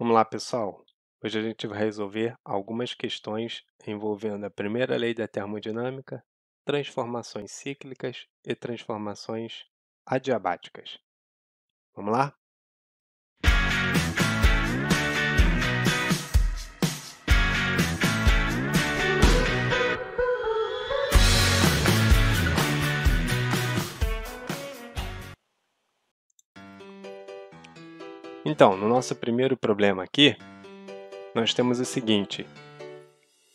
Vamos lá, pessoal. Hoje a gente vai resolver algumas questões envolvendo a primeira lei da termodinâmica, transformações cíclicas e transformações adiabáticas. Vamos lá? Então, no nosso primeiro problema aqui, nós temos o seguinte: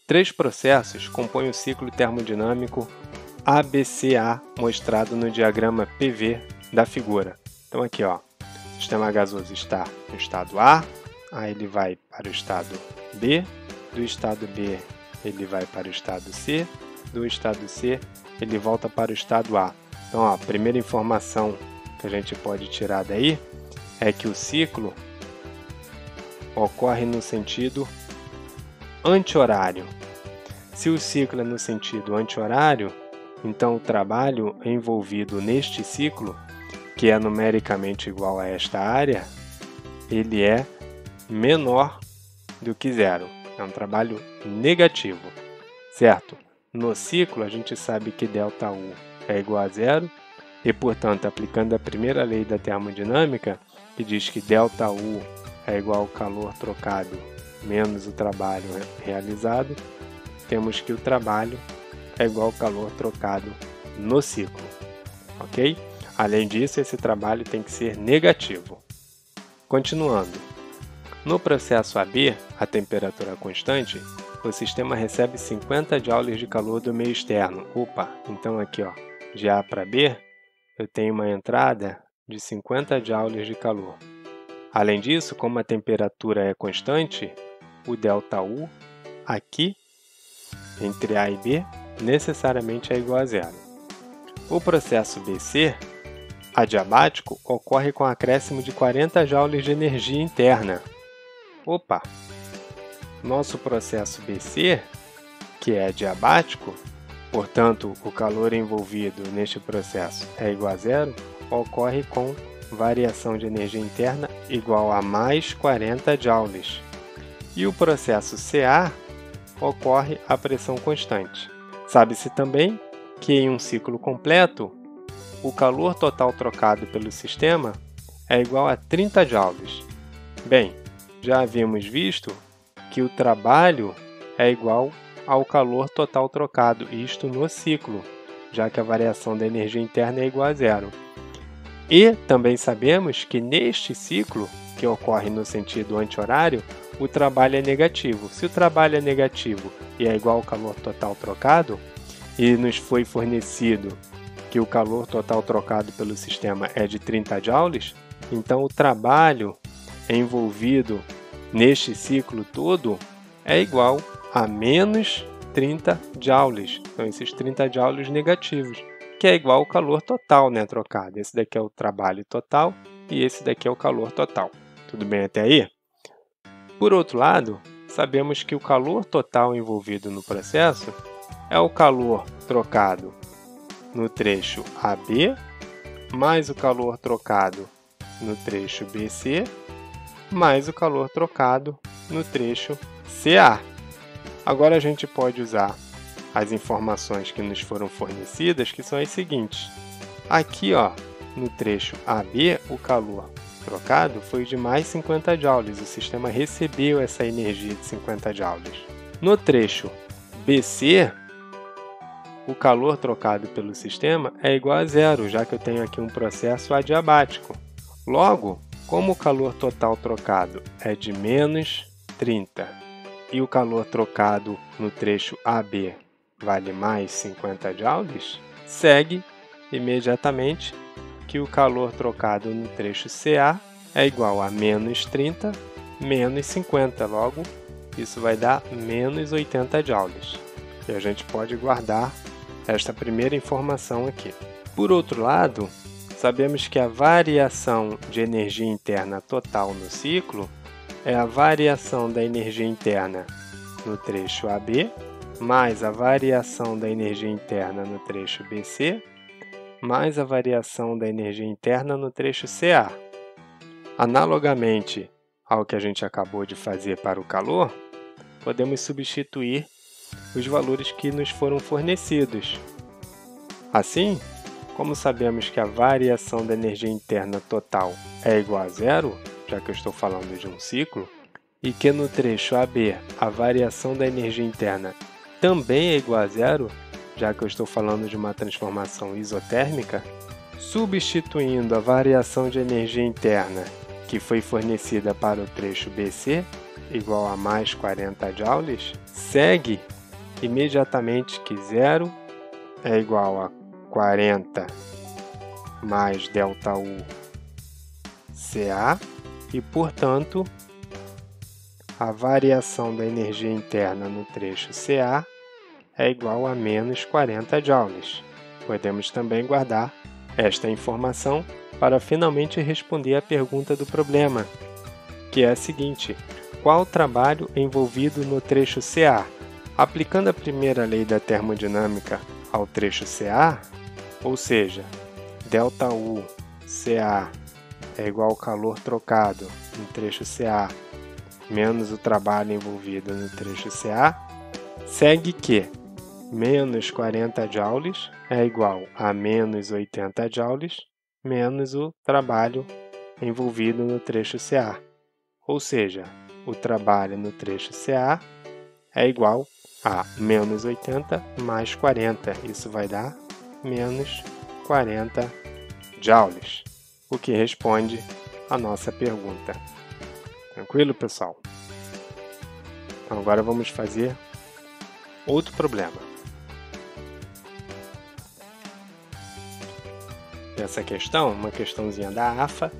três processos compõem o ciclo termodinâmico ABCA mostrado no diagrama PV da figura. Então aqui, ó, o sistema gasoso está no estado A, aí ele vai para o estado B, do estado B ele vai para o estado C, do estado C ele volta para o estado A. Então, ó, a primeira informação que a gente pode tirar daí é que o ciclo ocorre no sentido anti-horário. Se o ciclo é no sentido anti-horário, então o trabalho envolvido neste ciclo, que é numericamente igual a esta área, ele é menor do que zero. É um trabalho negativo, certo? No ciclo, a gente sabe que ΔU é igual a zero e, portanto, aplicando a primeira lei da termodinâmica, que diz que ΔU é igual ao calor trocado menos o trabalho realizado, temos que o trabalho é igual ao calor trocado no ciclo, ok? Além disso, esse trabalho tem que ser negativo. Continuando, no processo AB, a temperatura constante, o sistema recebe 50 joules de calor do meio externo. Opa, então aqui, ó, de A para B, eu tenho uma entrada de 50 joules de calor. Além disso, como a temperatura é constante, o ΔU aqui, entre A e B, necessariamente é igual a zero. O processo BC, adiabático, ocorre com acréscimo de 40 joules de energia interna. Opa! Nosso processo BC, que é adiabático, portanto, o calor envolvido neste processo é igual a zero, ocorre com variação de energia interna igual a mais 40 joules. E o processo CA ocorre a pressão constante. Sabe-se também que em um ciclo completo, o calor total trocado pelo sistema é igual a 30 joules. Bem, já havíamos visto que o trabalho é igual ao calor total trocado, isto no ciclo, já que a variação da energia interna é igual a zero. E também sabemos que neste ciclo, que ocorre no sentido anti-horário, o trabalho é negativo. Se o trabalho é negativo e é igual ao calor total trocado, e nos foi fornecido que o calor total trocado pelo sistema é de 30 joules, então o trabalho envolvido neste ciclo todo é igual a menos 30 joules. Então, esses 30 joules negativos, que é igual ao calor total, né, trocado. Esse daqui é o trabalho total e esse daqui é o calor total. Tudo bem até aí? Por outro lado, sabemos que o calor total envolvido no processo é o calor trocado no trecho AB, mais o calor trocado no trecho BC, mais o calor trocado no trecho CA. Agora a gente pode usar as informações que nos foram fornecidas, que são as seguintes. Aqui, ó, no trecho AB, o calor trocado foi de mais 50 joules. O sistema recebeu essa energia de 50 joules. No trecho BC, o calor trocado pelo sistema é igual a zero, já que eu tenho aqui um processo adiabático. Logo, como o calor total trocado é de menos 30 e o calor trocado no trecho AB vale mais 50 joules, segue imediatamente que o calor trocado no trecho CA é igual a menos 30 menos 50. Logo, isso vai dar menos 80 joules. E a gente pode guardar esta primeira informação aqui. Por outro lado, sabemos que a variação de energia interna total no ciclo é a variação da energia interna no trecho AB, mais a variação da energia interna no trecho BC, mais a variação da energia interna no trecho CA. Analogamente ao que a gente acabou de fazer para o calor, podemos substituir os valores que nos foram fornecidos. Assim, como sabemos que a variação da energia interna total é igual a zero, já que eu estou falando de um ciclo, e que no trecho AB a variação da energia interna também é igual a zero, já que eu estou falando de uma transformação isotérmica, substituindo a variação de energia interna que foi fornecida para o trecho BC, igual a mais 40 joules, segue imediatamente que zero é igual a 40 mais ΔU CA e, portanto, a variação da energia interna no trecho CA é igual a menos 40 joules. Podemos também guardar esta informação para finalmente responder à pergunta do problema, que é a seguinte: qual o trabalho envolvido no trecho CA? Aplicando a primeira lei da termodinâmica ao trecho CA, ou seja, ΔU CA é igual ao calor trocado no trecho CA menos o trabalho envolvido no trecho CA, segue que menos 40 joules é igual a menos 80 joules menos o trabalho envolvido no trecho CA. Ou seja, o trabalho no trecho CA é igual a menos 80 mais 40. Isso vai dar menos 40 joules, o que responde a nossa pergunta. Tranquilo, pessoal? Então, agora vamos fazer outro problema. Essa questão é uma questãozinha da AFA,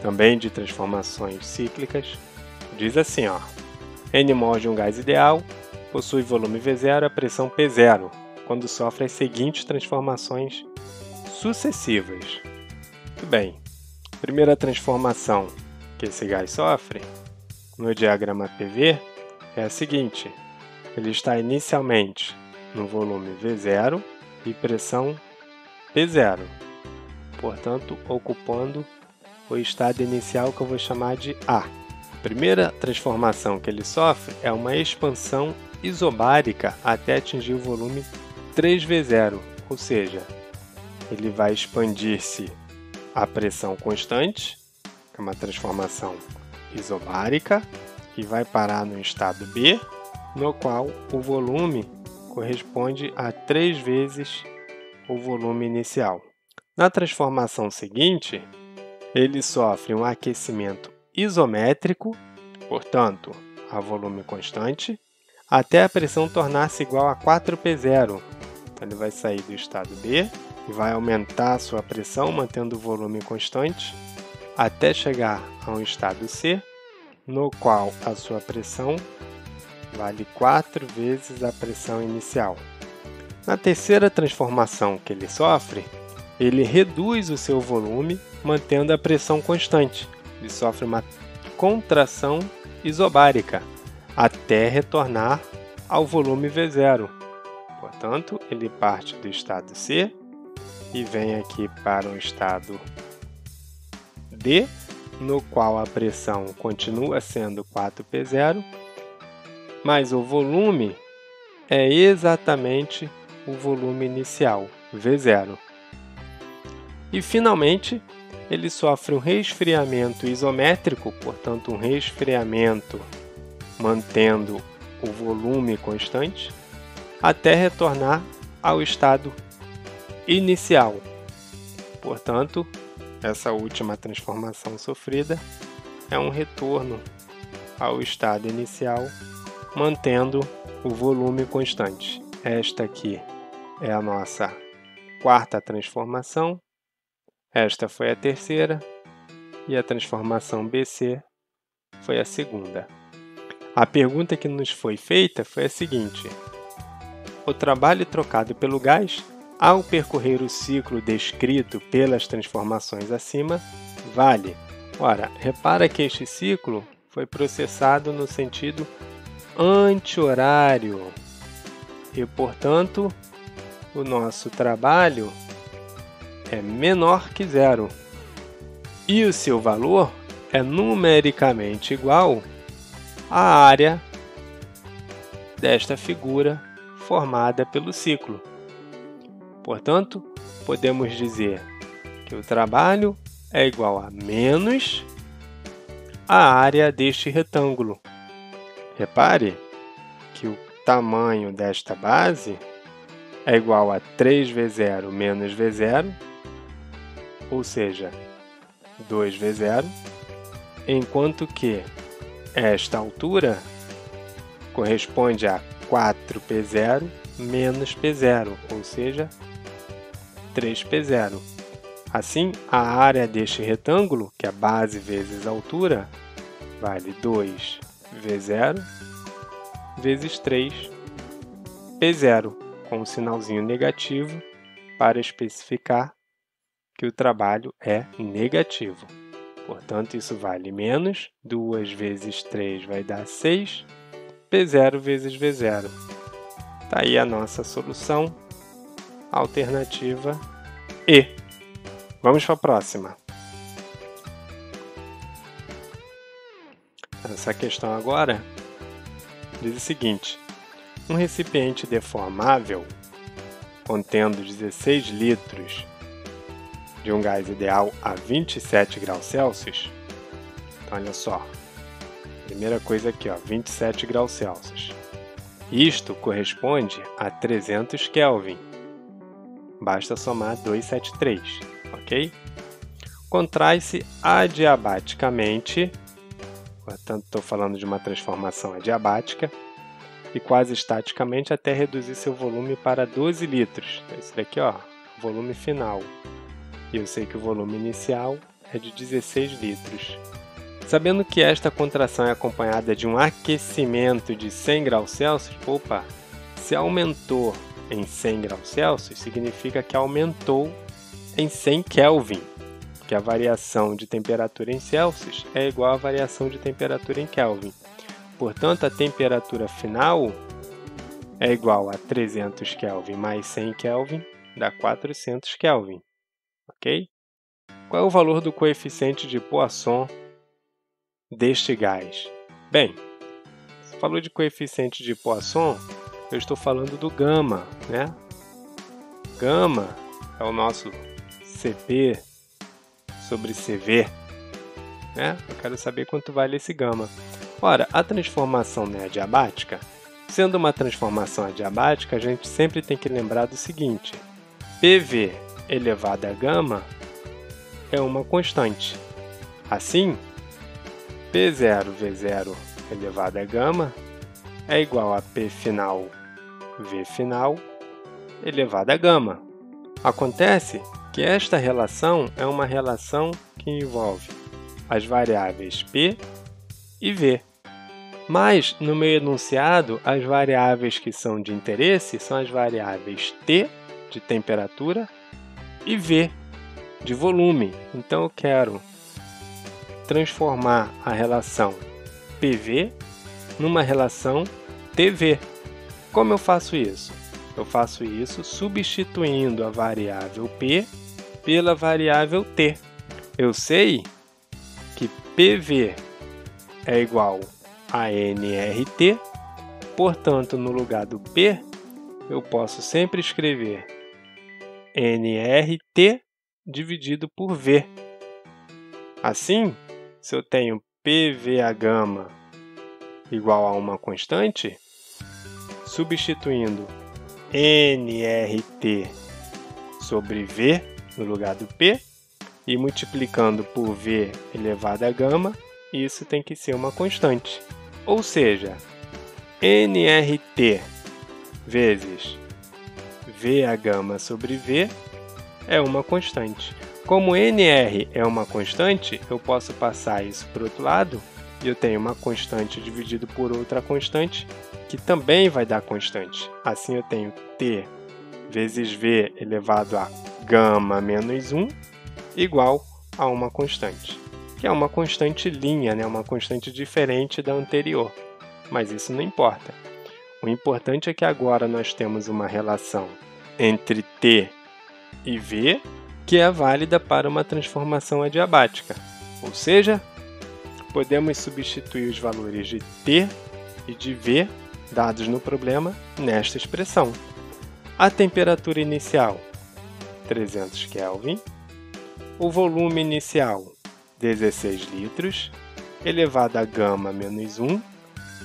também de transformações cíclicas. Diz assim, ó: N mol de um gás ideal possui volume V0 a pressão P0, quando sofre as seguintes transformações sucessivas. Muito bem. Primeira transformação que esse gás sofre, no diagrama PV, é a seguinte: ele está inicialmente no volume V0 e pressão P0, portanto, ocupando o estado inicial que eu vou chamar de A. A primeira transformação que ele sofre é uma expansão isobárica até atingir o volume 3V0, ou seja, ele vai expandir-se a pressão constante, que é uma transformação isobárica, e vai parar no estado B, no qual o volume corresponde a 3 vezes o volume inicial. Na transformação seguinte, ele sofre um aquecimento isométrico, portanto, a volume constante, até a pressão tornar-se igual a 4P0. Então, ele vai sair do estado B e vai aumentar a sua pressão, mantendo o volume constante, até chegar a um estado C, no qual a sua pressão vale 4 vezes a pressão inicial. Na terceira transformação que ele sofre, ele reduz o seu volume, mantendo a pressão constante. Ele sofre uma contração isobárica, até retornar ao volume V0. Portanto, ele parte do estado C e vem aqui para o estado D, no qual a pressão continua sendo 4P0, mas o volume é exatamente o volume inicial, V0. E, finalmente, ele sofre um resfriamento isométrico, portanto, um resfriamento mantendo o volume constante, até retornar ao estado inicial. Portanto, essa última transformação sofrida é um retorno ao estado inicial, mantendo o volume constante. Esta aqui é a nossa quarta transformação, esta foi a terceira e a transformação BC foi a segunda. A pergunta que nos foi feita foi a seguinte: o trabalho trocado pelo gás, ao percorrer o ciclo descrito pelas transformações acima, vale. Ora, repara que este ciclo foi processado no sentido anti-horário e, portanto, o nosso trabalho é menor que zero. E o seu valor é numericamente igual à área desta figura formada pelo ciclo. Portanto, podemos dizer que o trabalho é igual a menos a área deste retângulo. Repare que o tamanho desta base é igual a 3V0 menos V0, ou seja, 2V0, enquanto que esta altura corresponde a 4P0 menos P0, ou seja, 3P0. Assim, a área deste retângulo, que é a base vezes a altura, vale 2V0 vezes 3P0, com um sinalzinho negativo para especificar que o trabalho é negativo. Portanto, isso vale menos 2 vezes 3 vai dar 6, P0 vezes V0. Está aí a nossa solução, alternativa E. Vamos para a próxima. Essa questão agora diz o seguinte: um recipiente deformável contendo 16 litros de um gás ideal a 27 graus Celsius. Então, olha só. Primeira coisa aqui, ó, 27 graus Celsius. Isto corresponde a 300 Kelvin. Basta somar 273, ok? Contrai-se adiabaticamente, portanto, estou falando de uma transformação adiabática, e quase estaticamente até reduzir seu volume para 12 litros. Esse daqui, ó, volume final. E eu sei que o volume inicial é de 16 litros. Sabendo que esta contração é acompanhada de um aquecimento de 100 graus Celsius, se aumentou em 100 graus Celsius, significa que aumentou em 100 Kelvin, que a variação de temperatura em Celsius é igual à variação de temperatura em Kelvin. Portanto, a temperatura final é igual a 300 Kelvin mais 100 Kelvin, dá 400 Kelvin. Ok? Qual é o valor do coeficiente de Poisson deste gás? Bem, se falou de coeficiente de Poisson, eu estou falando do gama, né? Gama é o nosso CP sobre CV, né? Eu quero saber quanto vale esse gama. Ora, a transformação não é adiabática? Sendo uma transformação adiabática, a gente sempre tem que lembrar do seguinte: PV elevado a gama é uma constante. Assim, P0V0 elevado a gama é igual a P final V final elevado a gama. Acontece que esta relação é uma relação que envolve as variáveis P e V. Mas, no meu enunciado, as variáveis que são de interesse são as variáveis T, de temperatura, e V, de volume. Então, eu quero transformar a relação PV numa relação TV. Como eu faço isso? Eu faço isso substituindo a variável P pela variável T. Eu sei que PV é igual a nRT, portanto, no lugar do P, eu posso sempre escrever nRT dividido por V. Assim, se eu tenho PV a gama igual a uma constante, substituindo nRT sobre V no lugar do P e multiplicando por V elevado a gama, isso tem que ser uma constante. Ou seja, nRT vezes V a gama sobre V é uma constante. Como nr é uma constante, eu posso passar isso para o outro lado e eu tenho uma constante dividido por outra constante que também vai dar constante. Assim eu tenho T vezes V elevado a gama menos 1 igual a uma constante, que é uma constante linha, né? Uma constante diferente da anterior, mas isso não importa. O importante é que agora nós temos uma relação entre T e V que é válida para uma transformação adiabática, ou seja, podemos substituir os valores de T e de V dados no problema nesta expressão. A temperatura inicial, 300 Kelvin. O volume inicial, 16 litros, elevado a gama menos 1,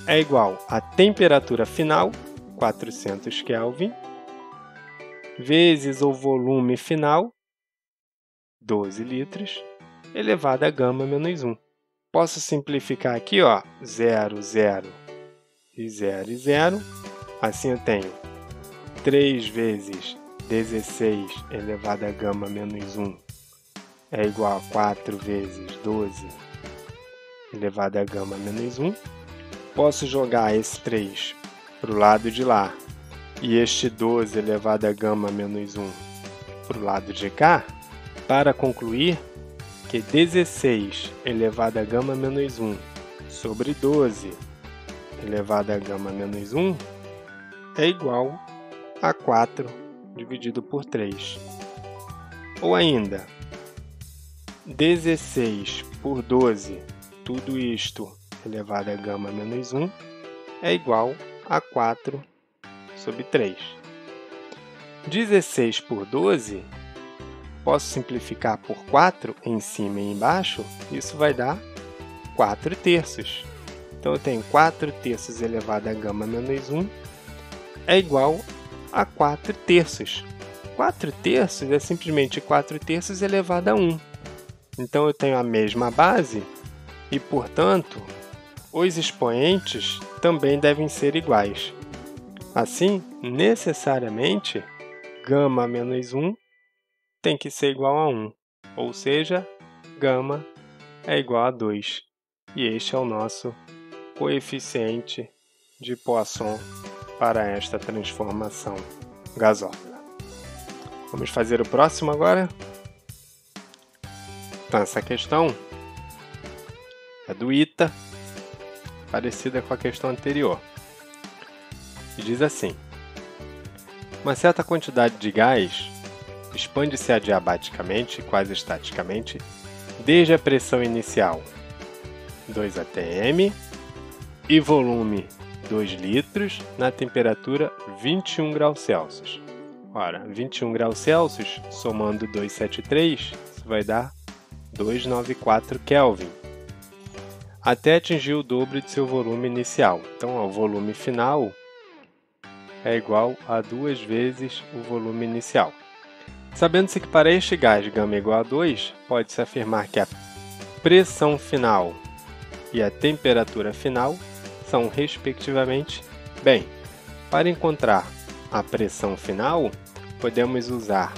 é igual à temperatura final, 400 Kelvin, vezes o volume final, 12 litros, elevado a gama menos 1. Posso simplificar aqui, ó, 0, 0 e 0 e 0. Assim eu tenho 3 vezes 16 elevado a gama menos 1 é igual a 4 vezes 12 elevado a gama menos 1. Posso jogar esse 3 para o lado de lá e este 12 elevado a gama menos 1 para o lado de cá, para concluir que 16 elevado a gama menos 1 sobre 12 elevado a gama menos 1 é igual a 4 dividido por 3. Ou ainda, 16 por 12, tudo isto elevado a gama menos 1, é igual a 4 sobre 3. 16 por 12, posso simplificar por 4 em cima e embaixo, isso vai dar 4 terços. Então, eu tenho 4 terços elevado a gama menos 1 é igual a 4 terços. 4 terços é simplesmente 4 terços elevado a 1. Então, eu tenho a mesma base e, portanto, os expoentes também devem ser iguais. Assim, necessariamente, gama menos 1 tem que ser igual a 1, ou seja, gama é igual a 2. E este é o nosso coeficiente de Poisson para esta transformação gasófila. Vamos fazer o próximo agora? Então, essa questão é do ITA, parecida com a questão anterior. E diz assim: uma certa quantidade de gás expande-se adiabaticamente, quase estaticamente, desde a pressão inicial 2 atm e volume 2 litros na temperatura 21 graus Celsius. Ora, 21 graus Celsius, somando 273, isso vai dar 294 Kelvin, até atingir o dobro de seu volume inicial. Então, o volume final é igual a 2 vezes o volume inicial. Sabendo-se que para este gás γ igual a 2, pode-se afirmar que a pressão final e a temperatura final são, respectivamente, bem, para encontrar a pressão final, podemos usar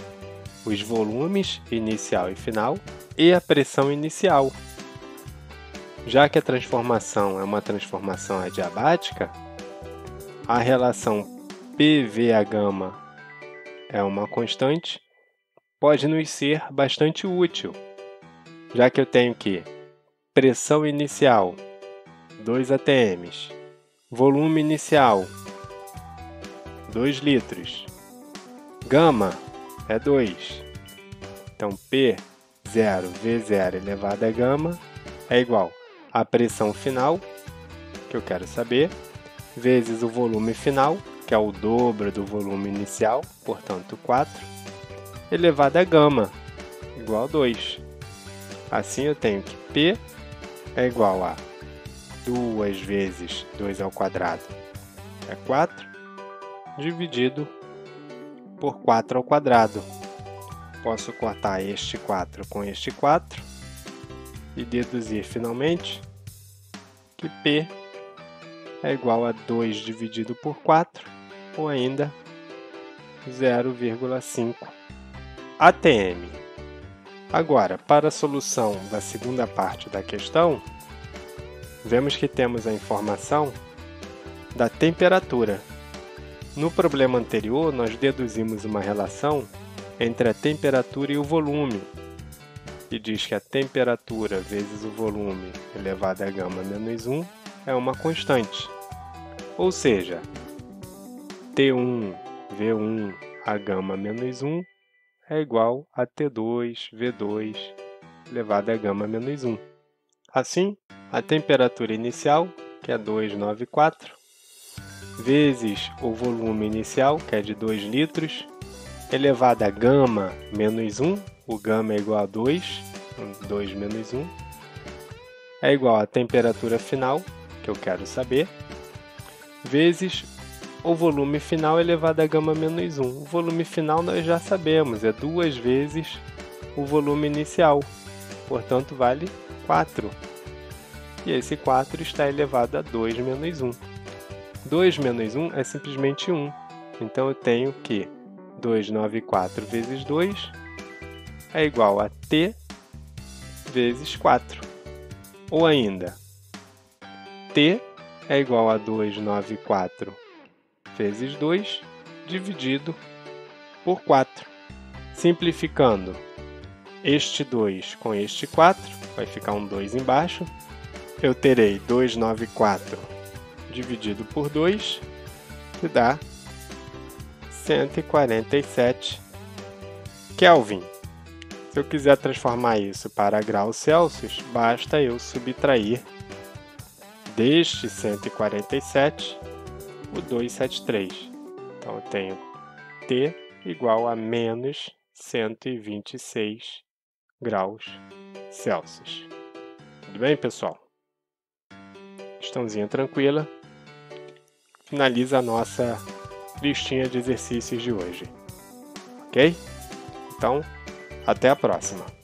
os volumes inicial e final e a pressão inicial. Já que a transformação é uma transformação adiabática, a relação PV/γ é uma constante, pode nos ser bastante útil, já que eu tenho que pressão inicial 2 atm, volume inicial 2 litros, γ é 2. Então, P0 V0 elevado a γ é igual à pressão final, que eu quero saber, vezes o volume final, que é o dobro do volume inicial, portanto 4, elevado a γ, igual a 2. Assim, eu tenho que P é igual a 2 vezes 2 ao quadrado, é 4, dividido por 4 ao quadrado. Posso cortar este 4 com este 4 e deduzir finalmente que P é igual a 2 dividido por 4, ou ainda 0,5 atm. Agora, para a solução da segunda parte da questão, vemos que temos a informação da temperatura. No problema anterior, nós deduzimos uma relação entre a temperatura e o volume, e diz que a temperatura vezes o volume elevado a γ menos 1 é uma constante. Ou seja, T1 V1 a γ menos 1 é igual a T2 V2 elevado a γ menos 1. Assim, a temperatura inicial, que é 294, vezes o volume inicial, que é de 2 litros, elevado a gama menos 1, o gama é igual a 2, 2 menos 1, é igual à temperatura final, que eu quero saber, vezes o volume final elevado a gama menos 1. O volume final nós já sabemos, é 2 vezes o volume inicial, portanto vale 4. E esse 4 está elevado a 2 menos 1. 2 menos 1 é simplesmente 1, então eu tenho que 294 vezes 2 é igual a T vezes 4. Ou ainda, T é igual a 294 vezes 2 dividido por 4. Simplificando este 2 com este 4, vai ficar um 2 embaixo. Eu terei 294 dividido por 2, que dá 147 Kelvin. Se eu quiser transformar isso para graus Celsius, basta eu subtrair deste 147 o 273. Então eu tenho T igual a menos 126 graus Celsius. Tudo bem, pessoal? Questãozinha tranquila. Finaliza a nossa listinha de exercícios de hoje. Ok? Então, até a próxima!